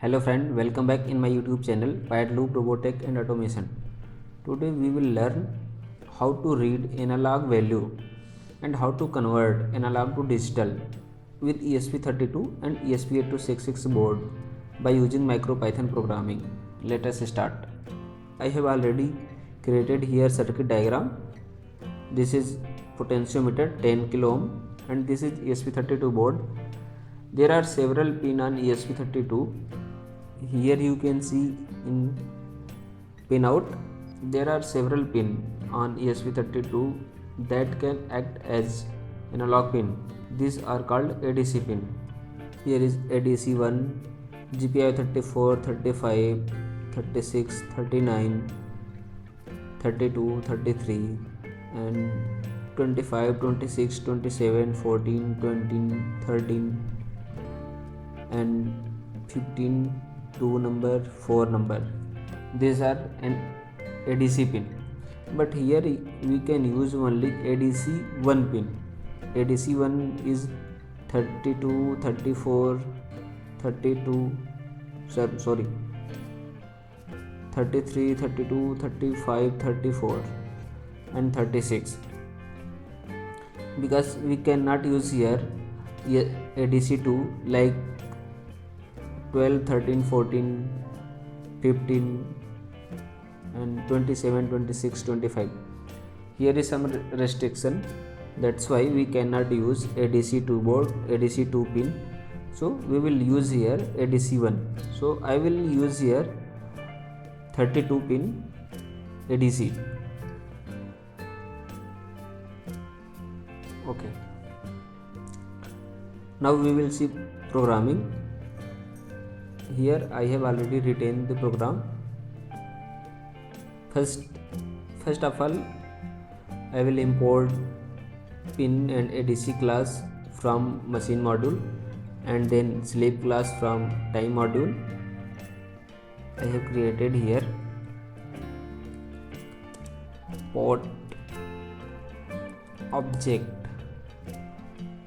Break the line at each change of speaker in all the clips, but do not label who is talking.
Hello friend, welcome back in my YouTube channel Loop Robotech and Automation. Today we will learn how to read analog value and how to convert analog to digital with ESP32 and ESP8266 board by using MicroPython programming. Let us start. I have already created here circuit diagram. This is potentiometer 10 kilo ohm and this is ESP32 board. There are several pins on ESP32. Here you can see in pin out there are several pins on ESP32 that can act as analog pin. These are called ADC pin. Here is ADC1, GPIO 34, 35, 36, 39, 32, 33 and 25, 26, 27, 14, 20, 13 and 15, 2 number, 4 number. These are an ADC pin, but here we can use only ADC1 pin. ADC1 is 32, 34, 32, 33, 32, 35, 34 and 36, because we cannot use here ADC2 like 12, 13, 14, 15 and 27, 26, 25. Here is some restriction, that's why we cannot use ADC2 board, ADC2 pin. So we will use here ADC1. So I will use here 32 pin ADC. Okay. Now we will see programming. Here I have already written the program. First of all, I will import pin and ADC class from machine module and then sleep class from time module. I have created here port object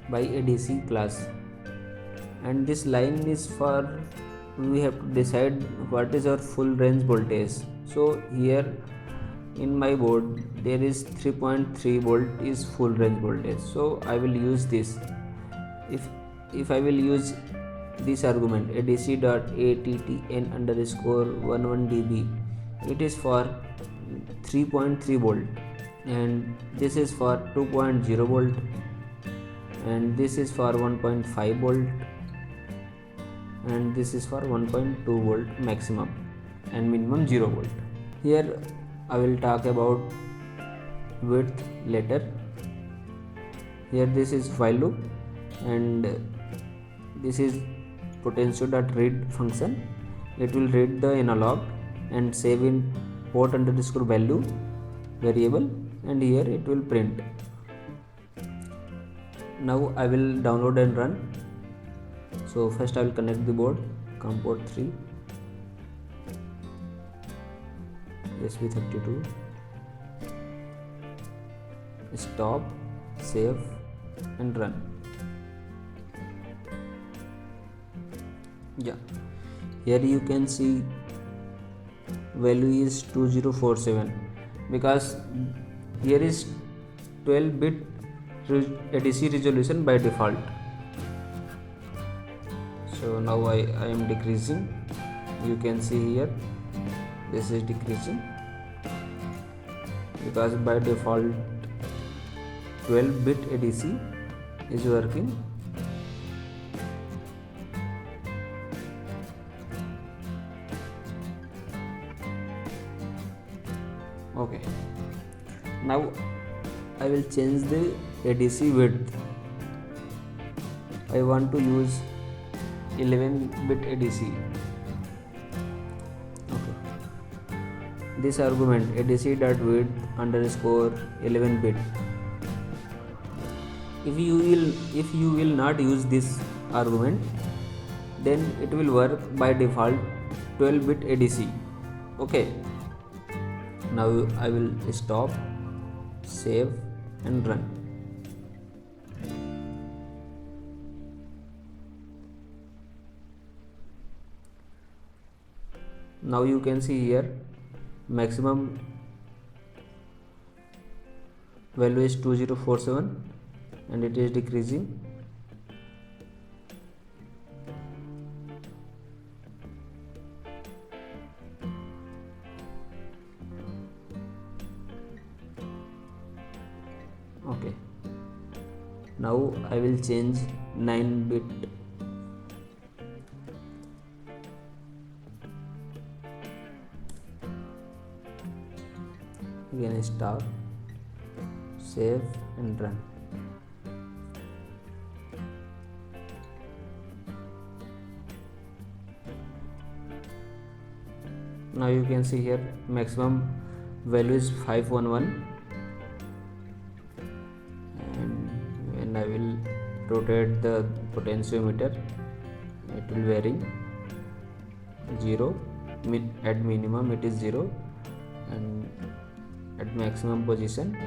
by ADC class, and this line is for we have to decide what is our full range voltage. So here in my board there is 3.3 volt is full range voltage, so I will use this. If I will use this argument adc.attn_11dB, it is for 3.3 volt and this is for 2.0 volt and this is for 1.5 volt and this is for 1.2 volt maximum and minimum 0 volt. Here I will talk about width later. Here this is while loop and this is potentio.read function. It will read the analog and save in port_value variable, and here it will print. Now I will download and run. So first I will connect the board, COM port 3, ESP32, stop, save and run. Yeah, here you can see value is 2047 because here is 12-bit ADC resolution by default. So now I am decreasing. You can see here this is decreasing because by default 12-bit ADC is working. Okay, now I will change the ADC width. I want to use 11-bit ADC. Okay. This argument ADC.width_11-bit. If you will not use this argument, then it will work by default 12-bit ADC. Okay. Now I will stop, save and run. Now you can see here maximum value is 2047 and it is decreasing. Okay, now I will change 9-bit. Again stop, save and run. Now you can see here maximum value is 511, and when I will rotate the potentiometer it will vary 0, at minimum it is 0, and at maximum position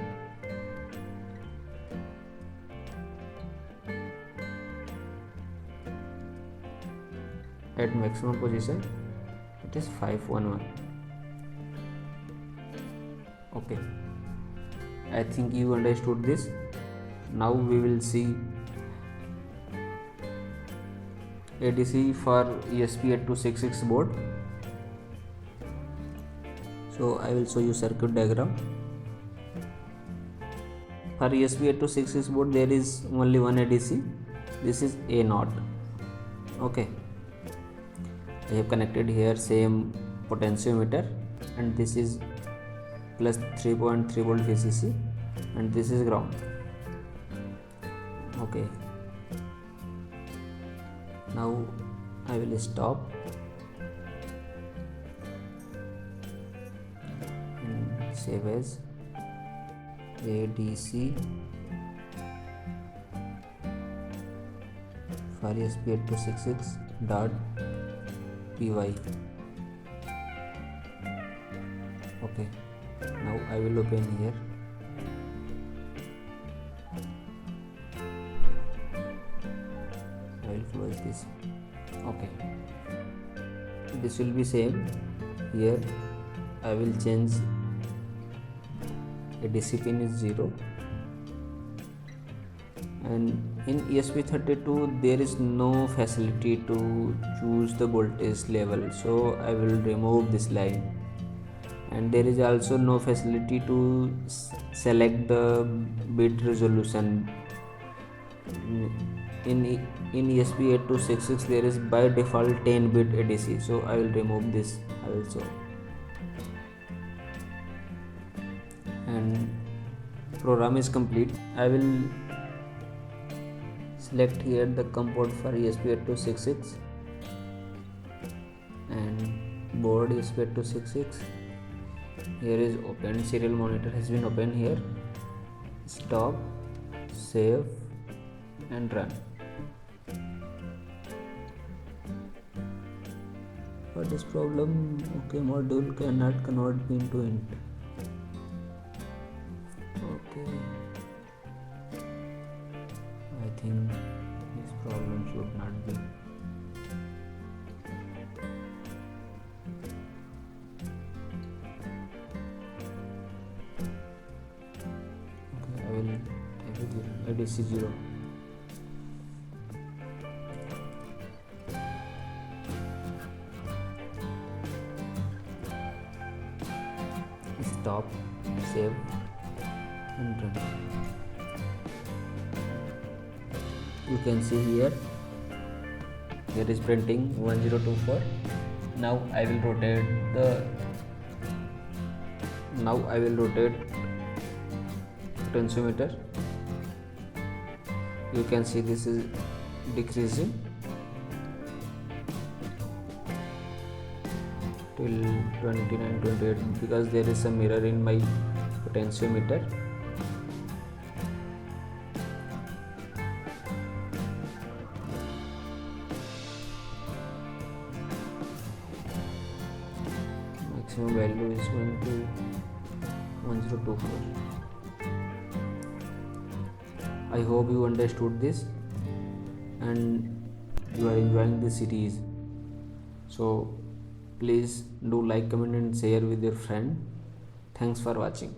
it is 511. Okay, I think you understood this. Now we will see ADC for ESP8266 board. So I will show you circuit diagram. For ESP8266 board there is only one ADC. This is A0. Okay, I have connected here same potentiometer, and this is plus 3.3 volt VCC, and this is ground. Okay, now I will stop and save as ADC for ESP8266.py. Okay, now I will open here. I will close this. Okay, this will be same. Here I will change ADC pin is 0, and in ESP32 there is no facility to choose the voltage level, so I will remove this line. And there is also no facility to select the bit resolution. In ESP8266 there is by default 10-bit ADC, so I will remove this also. And program is complete. I will select here the COM port for ESP8266 and board ESP8266. Here is open, serial monitor has been open here. Stop, save and run. For this problem, okay, module cannot convert pin to int. Okay, I think this problem should not be. Okay, I will ADC 0. Stop, save and run. You can see here is printing 1024. Now I will rotate potentiometer. You can see this is decreasing till 29-28 because there is a mirror in my potentiometer. Maximum value is going to 1024. I hope you understood this and you are enjoying this series. So Please do like, comment and share with your friend. Thanks for watching.